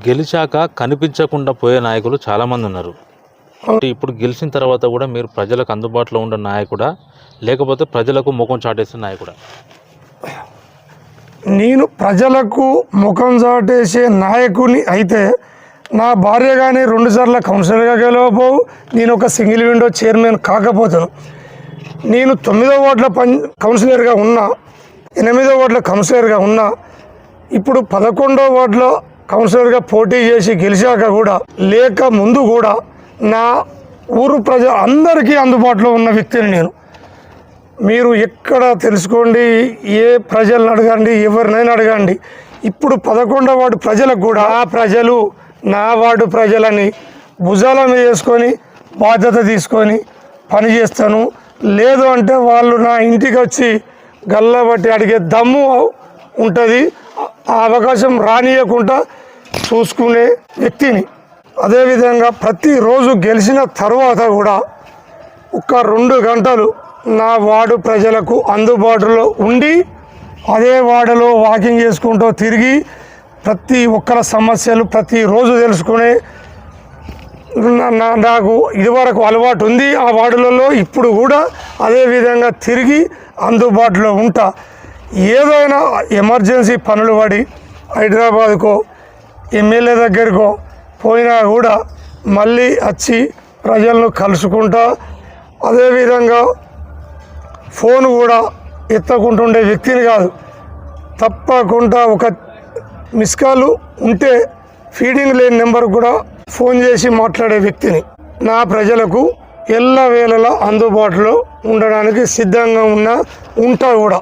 గెలిచాక కనిపించకుండా పోయే నాయకులు చాలామంది ఉన్నారు. అంటే ఇప్పుడు గెలిచిన తర్వాత కూడా మీరు ప్రజలకు అందుబాటులో ఉన్న నాయకుడా, లేకపోతే ప్రజలకు ముఖం చాటేసే నాయకుడా? నేను ప్రజలకు ముఖం చాటేసే నాయకుని అయితే నా భార్య కానీ 2 సార్లు కౌన్సిలర్గా గెలవబోవు, నేను ఒక సింగిల్ విండో చైర్మన్ కాకపోతాను. నేను 9వ వార్డుల కౌన్సిలర్గా ఉన్నా, 8వ వార్డుల కౌన్సిలర్గా ఉన్నా, ఇప్పుడు 11వ వార్డులో కౌన్సిలర్గా పోటీ చేసి గెలిచాక కూడా లేక ముందు కూడా నా ఊరు ప్రజలు అందరికీ అందుబాటులో ఉన్న వ్యక్తిని నేను. మీరు ఎక్కడ తెలుసుకోండి, ఏ ప్రజలను అడగండి, ఎవరినైనా అడగండి. ఇప్పుడు 11వ వార్డు ప్రజలకు కూడా ఆ ప్రజలు నా వార్డు ప్రజలని భుజాల మీద వేసుకొని బాధ్యత తీసుకొని పని చేస్తాను. లేదు అంటే వాళ్ళు నా ఇంటికి వచ్చి గల్లబట్టి అడిగే దమ్ము ఉంటుంది. ఆ అవకాశం రానియకుండా చూసుకునే వ్యక్తిని. అదేవిధంగా ప్రతిరోజు గెలిచిన తర్వాత కూడా ఒక 2 గంటలు నా వార్డు ప్రజలకు అందుబాటులో ఉండి అదే వార్డులో వాకింగ్ చేసుకుంటూ తిరిగి ప్రతి ఒక్కరి సమస్యలు ప్రతిరోజు తెలుసుకునే నాకు ఇదివరకు అలవాటు ఉంది. ఆ వార్డులలో ఇప్పుడు కూడా అదేవిధంగా తిరిగి అందుబాటులో ఉంటా. ఏదైనా ఎమర్జెన్సీ పనులు పడి హైదరాబాద్కో ఎమ్మెల్యే దగ్గరకో పోయినా కూడా మళ్ళీ వచ్చి ప్రజలను కలుసుకుంటా. అదేవిధంగా ఫోన్ కూడా ఎత్తకుంటుండే వ్యక్తిని కాదు. తప్పకుండా ఒక మిస్ కాల్ ఉంటే ఫీడింగ్ లేని నెంబర్ కూడా ఫోన్ చేసి మాట్లాడే వ్యక్తిని. నా ప్రజలకు ఎల్లవేళలా అందుబాటులో ఉండడానికి సిద్ధంగా ఉంటా కూడా.